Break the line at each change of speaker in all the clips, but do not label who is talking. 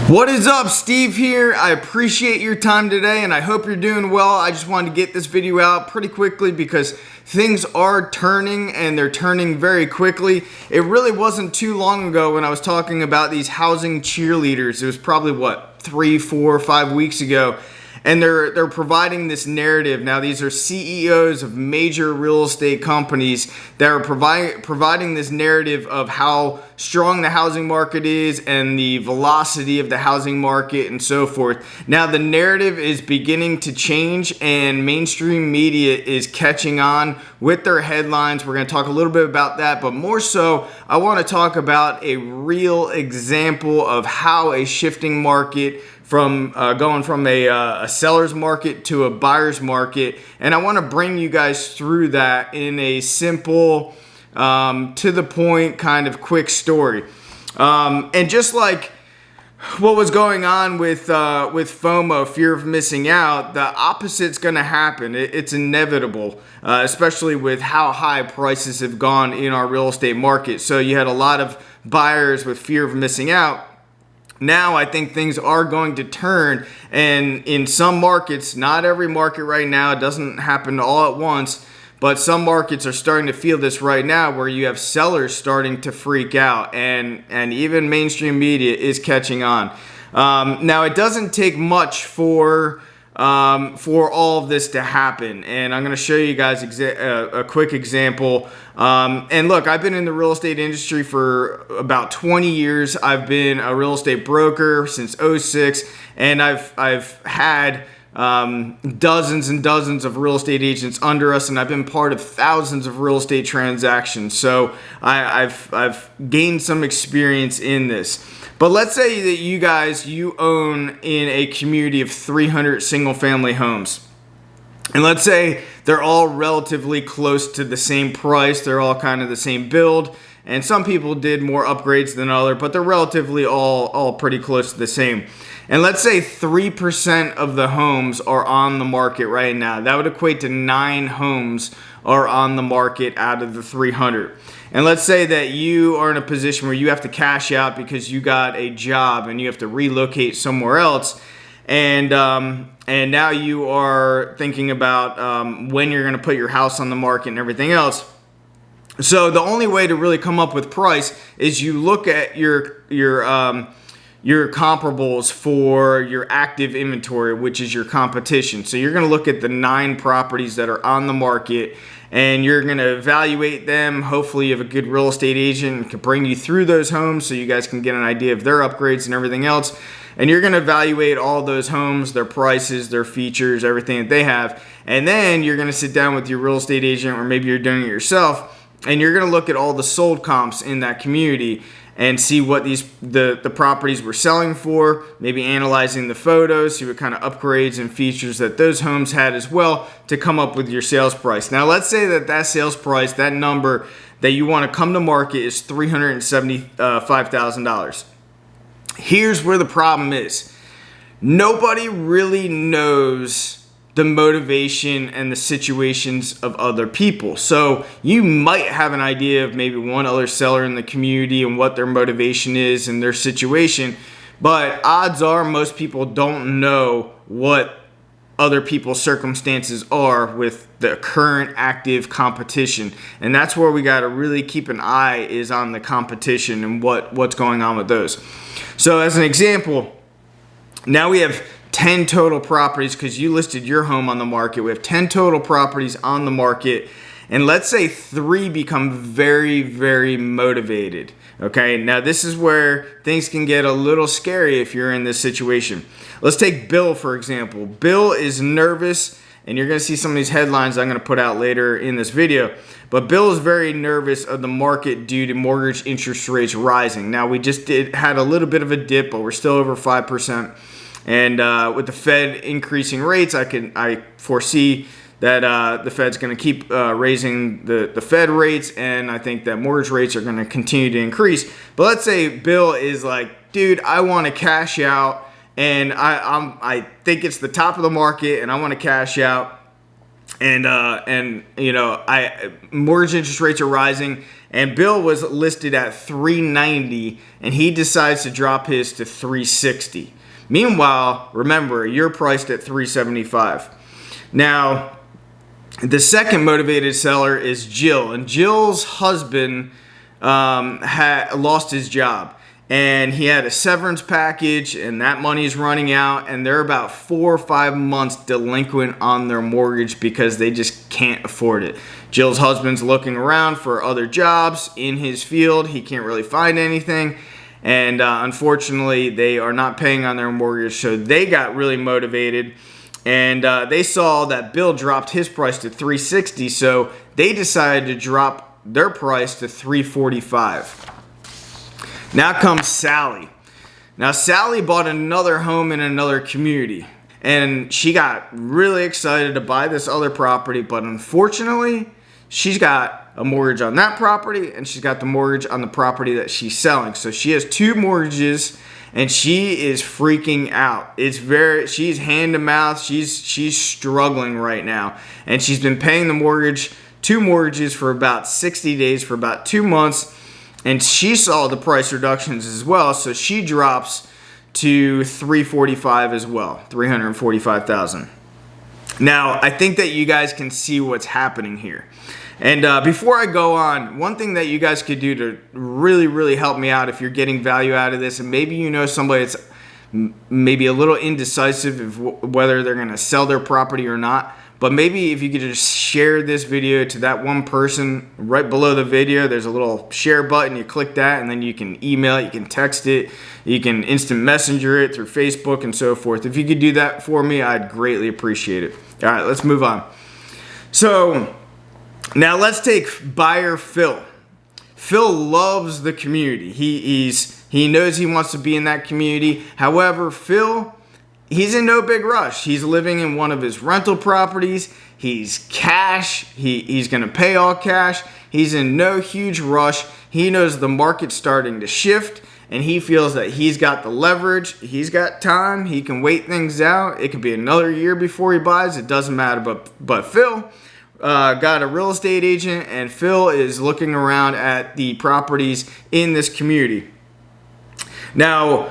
What is up? Steve here. I appreciate your time today and I hope you're doing well. I just wanted to get this video out pretty quickly because things are turning and they're turning very quickly. It really wasn't too long ago when I was talking about these housing cheerleaders. It was probably what, 3, 4, 5 weeks ago. And they're providing this narrative. Now, these are CEOs of major real estate companies that are providing this narrative of how strong the housing market is and the velocity of the housing market and so forth. Now, the narrative is beginning to change and mainstream media is catching on with their headlines. We're going to talk a little bit about that, but more so, I want to talk about a real example of how a shifting market from going from a seller's market to a buyer's market. And I want to bring you guys through that in a simple, to the point kind of quick story. And just like what was going on with FOMO, fear of missing out, the opposite's going to happen. It's inevitable, especially with how high prices have gone in our real estate market. So you had a lot of buyers with fear of missing out. Now I think things are going to turn, and in some markets, not every market right now, it doesn't happen all at once, but some markets are starting to feel this right now where you have sellers starting to freak out, and even mainstream media is catching on. Now it doesn't take much for all of this to happen, and I'm going to show you guys a quick example. And look, I've been in the real estate industry for about 20 years. I've been a real estate broker since '06, and I've had dozens and dozens of real estate agents under us, and I've been part of thousands of real estate transactions. So I've gained some experience in this. But let's say that you own in a community of 300 single family homes. And let's say they're all relatively close to the same price. They're all kind of the same build. And some people did more upgrades than others, but they're relatively all pretty close to the same. And let's say 3% of the homes are on the market right now. That would equate to 9 homes are on the market out of the 300. And let's say that you are in a position where you have to cash out because you got a job and you have to relocate somewhere else. And now you are thinking about when you're going to put your house on the market and everything else. So the only way to really come up with price is you look at your comparables for your active inventory, which is your competition. So you're going to look at the 9 properties that are on the market, and you're going to evaluate them. Hopefully you have a good real estate agent and can bring you through those homes so you guys can get an idea of their upgrades and everything else. And you're going to evaluate all those homes, their prices, their features, everything that they have. And then you're going to sit down with your real estate agent, or maybe you're doing it yourself, and you're going to look at all the sold comps in that community and see what the properties were selling for, maybe analyzing the photos, see what kind of upgrades and features that those homes had as well to come up with your sales price. Now, let's say that sales price, that number that you want to come to market is $375,000. Here's where the problem is. Nobody really knows the motivation and the situations of other people. So you might have an idea of maybe one other seller in the community and what their motivation is and their situation, but odds are most people don't know what other people's circumstances are with the current active competition. And that's where we got to really keep an eye, is on the competition and what's going on with those. So as an example, now we have 10 total properties, because you listed your home on the market. We have 10 total properties on the market, and let's say 3 become very, very motivated. Okay, now this is where things can get a little scary if you're in this situation. Let's take Bill, for example. Bill is nervous, and you're going to see some of these headlines I'm going to put out later in this video. But Bill is very nervous of the market due to mortgage interest rates rising. Now, we just had a little bit of a dip, but we're still over 5%. And with the Fed increasing rates, I foresee that the Fed's going to keep raising the Fed rates, and I think that mortgage rates are going to continue to increase. But let's say Bill is like, dude, I want to cash out, and I think it's the top of the market, and I want to cash out. and you know, mortgage interest rates are rising, and Bill was listed at 390, and he decides to drop his to 360. Meanwhile, remember, you're priced at 375. Now, the second motivated seller is Jill, and Jill's husband had lost his job, and he had a severance package, and that money's running out, and they're about 4 or 5 months delinquent on their mortgage because they just can't afford it. Jill's husband's looking around for other jobs in his field. He can't really find anything, and unfortunately, they are not paying on their mortgage, so they got really motivated, and they saw that Bill dropped his price to 360, so they decided to drop their price to 345. Now comes Sally. Now Sally bought another home in another community, and she got really excited to buy this other property, but unfortunately, she's got a mortgage on that property, and she's got the mortgage on the property that she's selling. So she has 2 mortgages, and she is freaking out. She's hand to mouth. She's struggling right now, and she's been paying the mortgage, 2 mortgages for about 60 days, for about 2 months. And she saw the price reductions as well, so she drops to 345 as well, 345,000. Now, I think that you guys can see what's happening here. And before I go on, one thing that you guys could do to really, really help me out if you're getting value out of this, and maybe you know somebody that's maybe a little indecisive of whether they're going to sell their property or not, but maybe if you could just share this video to that one person right below the video, there's a little share button. You click that, and then you can email it, you can text it, you can instant messenger it through Facebook and so forth. If you could do that for me, I'd greatly appreciate it. All right, let's move on. So now let's take buyer Phil. Phil loves the community. He knows he wants to be in that community. However, Phil, he's in no big rush. He's living in one of his rental properties. He's cash. He's going to pay all cash. He's in no huge rush. He knows the market's starting to shift, and he feels that he's got the leverage. He's got time. He can wait things out. It could be another year before he buys. It doesn't matter. But Phil got a real estate agent, and Phil is looking around at the properties in this community. Now,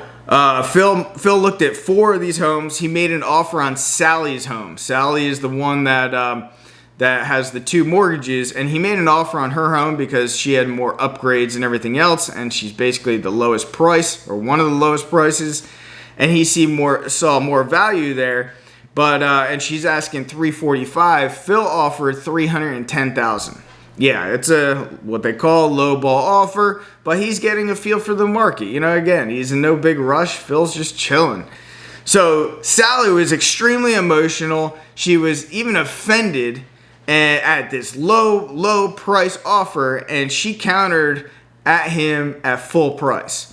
Phil looked at 4 of these homes. He made an offer on Sally's home. Sally is the one that has the 2 mortgages, and he made an offer on her home because she had more upgrades and everything else, and she's basically the lowest price, or one of the lowest prices, and he saw more value there. But and she's asking $345. Phil offered $310,000. Yeah, it's what they call a low ball offer, but he's getting a feel for the market. You know, again, he's in no big rush. Phil's just chilling. So Sally was extremely emotional. She was even offended at this low price offer, and she countered at him at full price.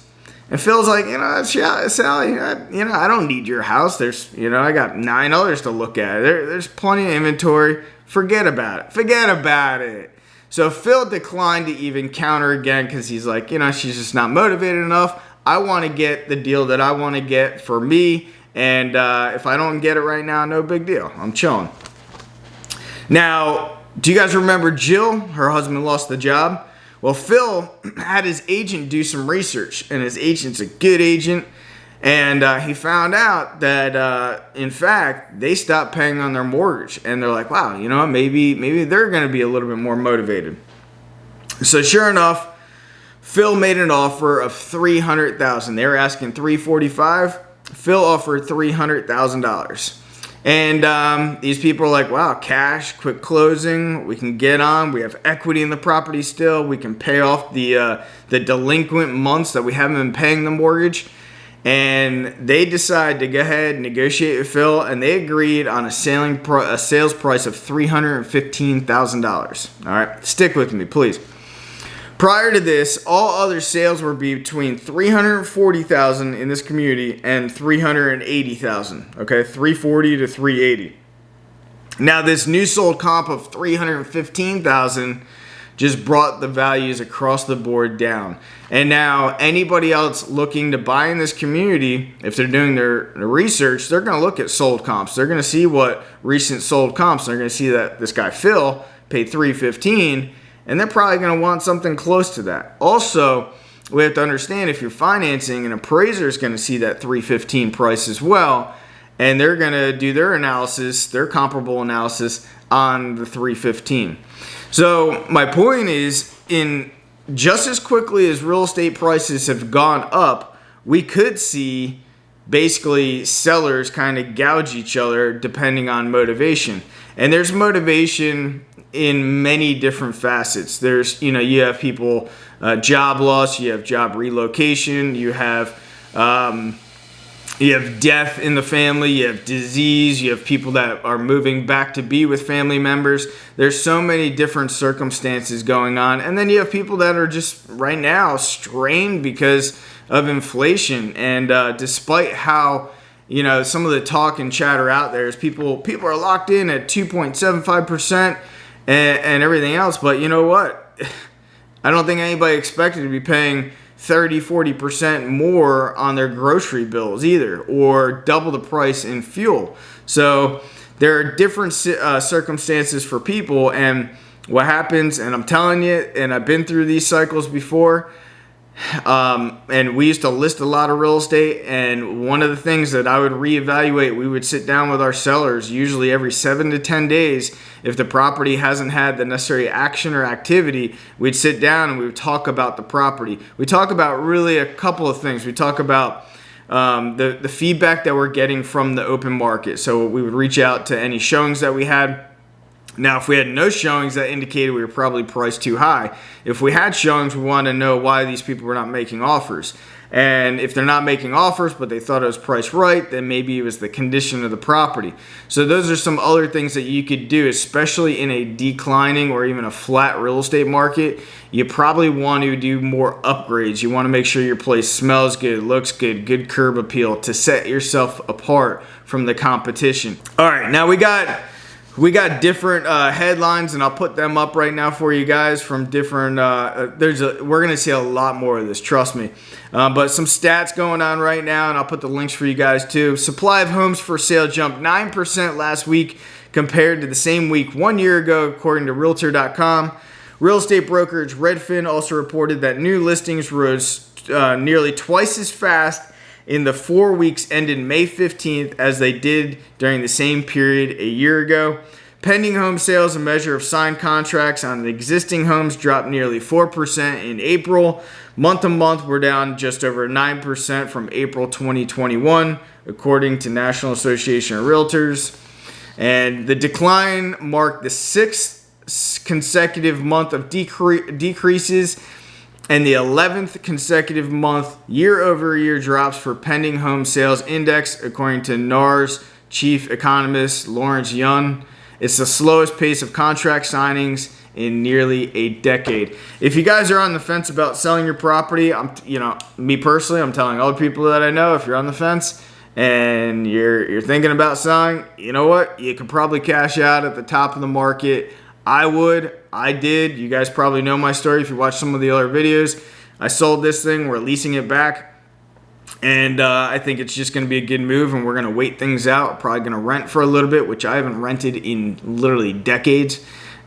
And Phil's like, Sally, I don't need your house. I got 9 others to look at. There's plenty of inventory. Forget about it. So Phil declined to even counter again because he's like, she's just not motivated enough. I want to get the deal that I want to get for me. And if I don't get it right now, no big deal. I'm chilling. Now, do you guys remember Jill? Her husband lost the job. Well, Phil had his agent do some research, and his agent's a good agent, and he found out that, in fact, they stopped paying on their mortgage, and they're like, wow, maybe they're going to be a little bit more motivated. So sure enough, Phil made an offer of $300,000. They were asking $345,000. Phil offered $300,000. And these people are like, wow, cash, quick closing, we can get on, we have equity in the property still, we can pay off the delinquent months that we haven't been paying the mortgage. And they decide to go ahead and negotiate with Phil, and they agreed on a sales price of $315,000. All right, stick with me, please. Prior to this, all other sales were between $340,000 in this community and $380,000. Okay, $340 to $380. Now, this new sold comp of $315,000 just brought the values across the board down. And now anybody else looking to buy in this community, if they're doing their research, they're going to look at sold comps. They're going to see what recent sold comps. They're going to see that this guy Phil paid $315, and they're probably going to want something close to that. Also, we have to understand, if you're financing, an appraiser is going to see that $315 price as well, and they're going to do their analysis, their comparable analysis on the $315. So my point is, in just as quickly as real estate prices have gone up, we could see basically sellers kind of gouge each other depending on motivation. And there's motivation in many different facets. There's, you have people, job loss, you have job relocation, you have death in the family, you have disease, you have people that are moving back to be with family members. There's so many different circumstances going on. And then you have people that are just right now strained because of inflation. And despite how, some of the talk and chatter out there is people are locked in at 2.75% and everything else. But you know what? I don't think anybody expected to be paying 30-40% more on their grocery bills either, or double the price in fuel. So there are different circumstances for people, and what happens, and I'm telling you, and I've been through these cycles before, and we used to list a lot of real estate, and one of the things that I would reevaluate, we would sit down with our sellers usually every 7 to 10 days. If the property hasn't had the necessary action or activity, we'd sit down and we would talk about the property. We talk about really a couple of things. We talk about the feedback that we're getting from the open market. So we would reach out to any showings that we had. Now, if we had no showings, that indicated we were probably priced too high. If we had showings, we wanted to know why these people were not making offers. And if they're not making offers, but they thought it was priced right, then maybe it was the condition of the property. So those are some other things that you could do, especially in a declining or even a flat real estate market. You probably want to do more upgrades. You want to make sure your place smells good, looks good, good curb appeal to set yourself apart from the competition. All right, now we got different headlines, and I'll put them up right now for you guys from different, we're going to see a lot more of this, trust me. But some stats going on right now, and I'll put the links for you guys too. Supply of homes for sale jumped 9% last week compared to the same week 1 year ago, according to Realtor.com. Real estate brokerage Redfin also reported that new listings rose nearly twice as fast in the 4 weeks ended May 15th as they did during the same period a year ago. Pending home sales, a measure of signed contracts on existing homes, dropped nearly 4% in April. Month to month, we're down just over 9% from April 2021, according to National Association of Realtors. And the decline marked the sixth consecutive month of decreases and the 11th consecutive month year-over-year drops for pending home sales index, according to NAR's chief economist Lawrence Yun. It's the slowest pace of contract signings in nearly a decade. If you guys are on the fence about selling your property, me personally, I'm telling other people that I know, if you're on the fence and you're thinking about selling, you know what? You could probably cash out at the top of the market. I did. You guys probably know my story if you watch some of the other videos. I sold this thing. We're leasing it back. And I think it's just going to be a good move, and we're going to wait things out. Probably going to rent for a little bit, which I haven't rented in literally decades.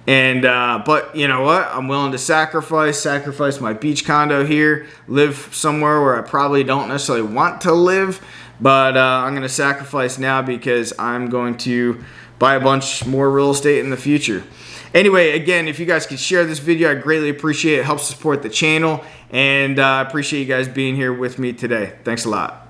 And but you know what? I'm willing to sacrifice my beach condo here, live somewhere where I probably don't necessarily want to live. But I'm going to sacrifice now because I'm going to buy a bunch more real estate in the future. Anyway, again, if you guys could share this video, I'd greatly appreciate it. It helps support the channel, and I appreciate you guys being here with me today. Thanks a lot.